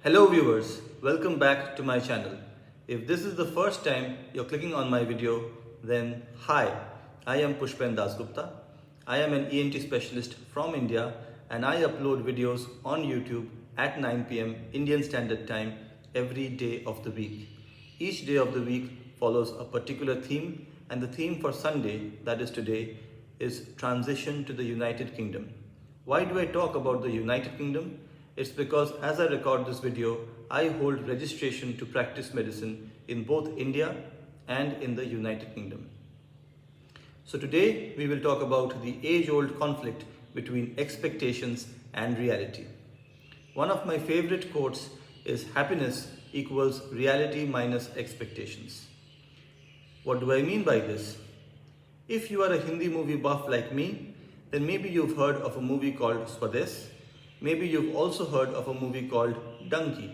Hello viewers, welcome back to my channel. If this is the first time you're clicking on my video, then hi, I am Puspen Dasgupta. I am an ENT specialist from India and I upload videos on YouTube at 9 p.m. Indian Standard Time every day of the week. Each day of the week follows a particular theme, and the theme for Sunday, that is today, is Transition to the United Kingdom. Why do I talk about the United Kingdom? It's because as I record this video, I hold registration to practice medicine in both India and in the United Kingdom. So today we will talk about the age-old conflict between expectations and reality. One of my favorite quotes is happiness equals reality minus expectations. What do I mean by this? If you are a Hindi movie buff like me, then maybe you've heard of a movie called Swades. Maybe you've also heard of a movie called Dunki.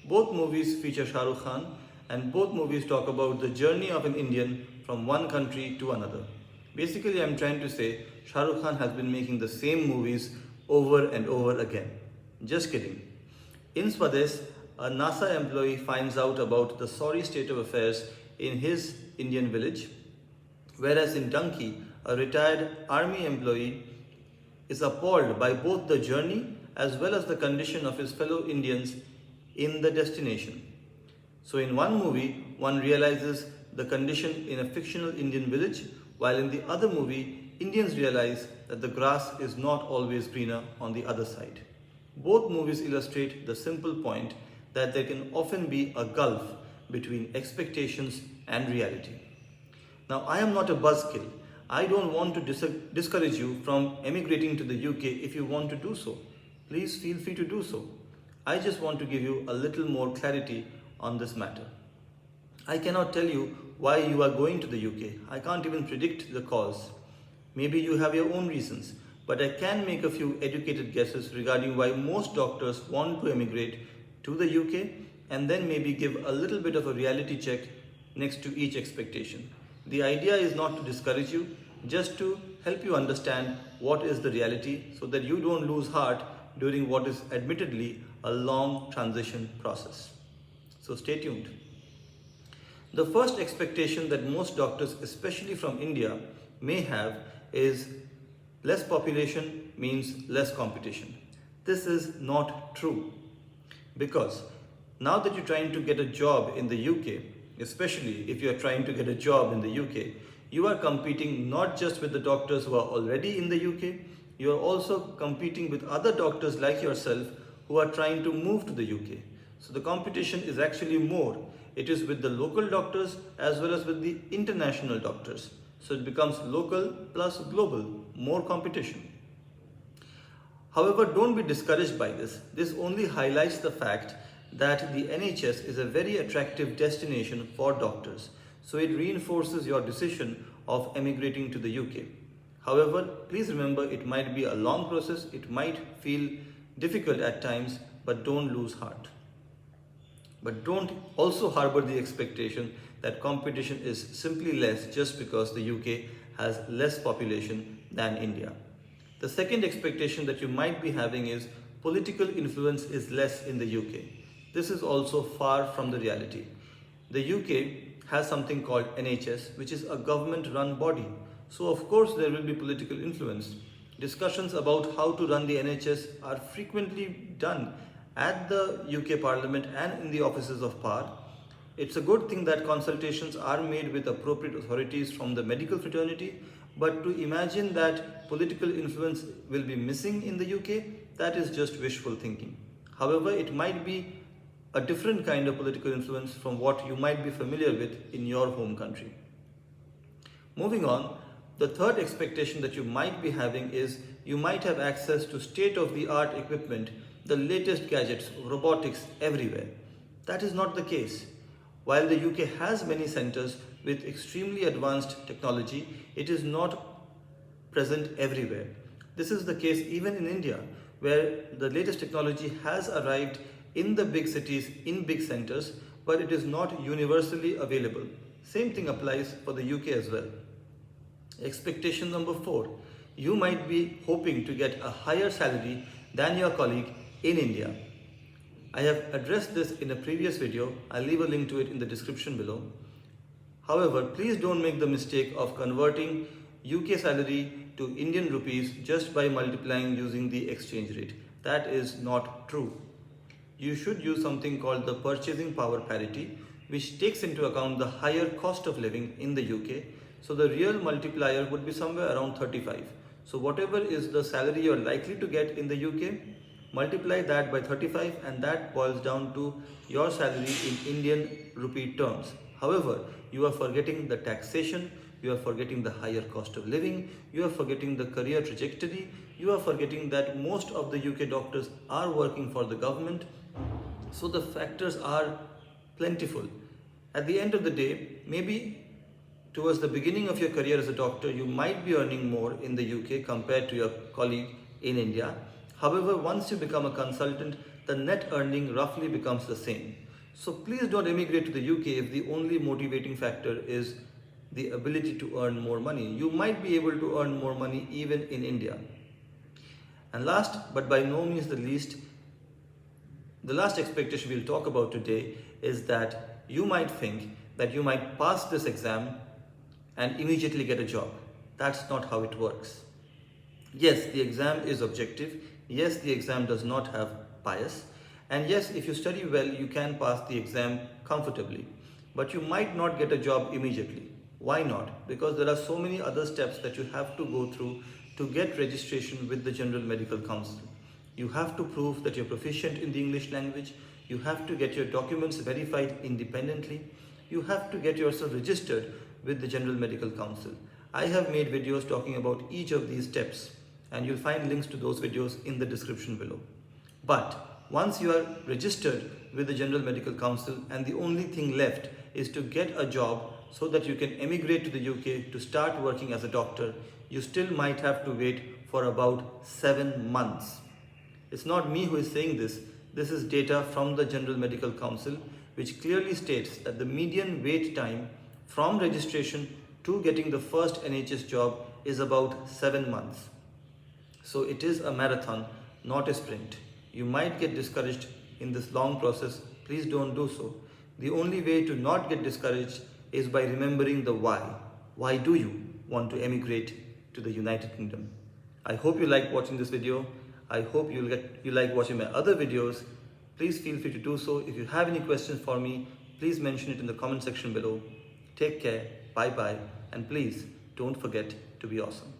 Both movies feature Shah Rukh Khan, and both movies talk about the journey of an Indian from one country to another. Basically, I'm trying to say Shah Rukh Khan has been making the same movies over and over again. Just kidding. In Swades, a NASA employee finds out about the sorry state of affairs in his Indian village, whereas in Dunki, a retired army employee is appalled by both the journey as well as the condition of his fellow Indians in the destination. So in one movie, one realizes the condition in a fictional Indian village, while in the other movie, Indians realize that the grass is not always greener on the other side. Both movies illustrate the simple point that there can often be a gulf between expectations and reality. Now, I am not a buzzkill. I don't want to discourage you from emigrating to the UK if you want to do so. Please feel free to do so. I just want to give you a little more clarity on this matter. I cannot tell you why you are going to the UK. I can't even predict the cause. Maybe you have your own reasons, but I can make a few educated guesses regarding why most doctors want to emigrate to the UK, and then maybe give a little bit of a reality check next to each expectation. The idea is not to discourage you, just to help you understand what is the reality so that you don't lose heart during what is admittedly a long transition process. So stay tuned. The first expectation that most doctors, especially from India, may have is less population means less competition. This is not true, because now that you're trying to get a job in the UK, especially if you are trying to get a job in the UK, you are competing not just with the doctors who are already in the UK, you are also competing with other doctors like yourself who are trying to move to the UK. So the competition is actually more. It is with the local doctors as well as with the international doctors. So it becomes local plus global, more competition. However, don't be discouraged by this. This only highlights the fact that the NHS is a very attractive destination for doctors, so it reinforces your decision of emigrating to the UK. However, please remember it might be a long process, it might feel difficult at times, but don't lose heart. But don't also harbor the expectation that competition is simply less just because the UK has less population than India. The second expectation that you might be having is political influence is less in the UK. This is also far from the reality. The UK has something called NHS, which is a government-run body. So of course there will be political influence. Discussions about how to run the NHS are frequently done at the UK Parliament and in the offices of power. It's a good thing that consultations are made with appropriate authorities from the medical fraternity, but to imagine that political influence will be missing in the UK, that is just wishful thinking. However, it might be a different kind of political influence from what you might be familiar with in your home country. Moving on, the third expectation that you might be having is you might have access to state-of-the-art equipment, the latest gadgets, robotics everywhere. That is not the case. While the UK has many centers with extremely advanced technology, it is not present everywhere. This is the case even in India, where the latest technology has arrived in the big cities, in big centers, but it is not universally available. Same thing applies for the UK as well. Expectation number 4. You might be hoping to get a higher salary than your colleague in India. I have addressed this in a previous video. I'll leave a link to it in the description below. However, please don't make the mistake of converting UK salary to Indian rupees just by multiplying using the exchange rate. That is not true. You should use something called the purchasing power parity, which takes into account the higher cost of living in the UK. So the real multiplier would be somewhere around 35. So whatever is the salary you're likely to get in the UK, multiply that by 35 and that boils down to your salary in Indian rupee terms. However, you are forgetting the taxation, you are forgetting the higher cost of living, you are forgetting the career trajectory, you are forgetting that most of the UK doctors are working for the government. So the factors are plentiful. At the end of the day, maybe towards the beginning of your career as a doctor, you might be earning more in the UK compared to your colleague in India. However, once you become a consultant, the net earning roughly becomes the same. So please don't emigrate to the UK if the only motivating factor is the ability to earn more money. You might be able to earn more money even in India. And last but by no means the least, the last expectation we'll talk about today is that you might think that you might pass this exam and immediately get a job. That's not how it works. Yes, the exam is objective. Yes, the exam does not have bias. And yes, if you study well, you can pass the exam comfortably. But you might not get a job immediately. Why not? Because there are so many other steps that you have to go through to get registration with the General Medical Council. You have to prove that you're proficient in the English language. You have to get your documents verified independently. You have to get yourself registered with the General Medical Council. I have made videos talking about each of these steps and you'll find links to those videos in the description below. But once you are registered with the General Medical Council and the only thing left is to get a job so that you can emigrate to the UK to start working as a doctor, you still might have to wait for about 7 months. It's not me who is saying this. This is data from the General Medical Council, which clearly states that the median wait time from registration to getting the first NHS job is about 7 months. So it is a marathon, not a sprint. You might get discouraged in this long process. Please don't do so. The only way to not get discouraged is by remembering the why. Why do you want to emigrate to the United Kingdom? I hope you like watching this video. I hope you like watching my other videos. Please feel free to do so. If you have any questions for me, please mention it in the comment section below. Take care, bye bye, and please don't forget to be awesome.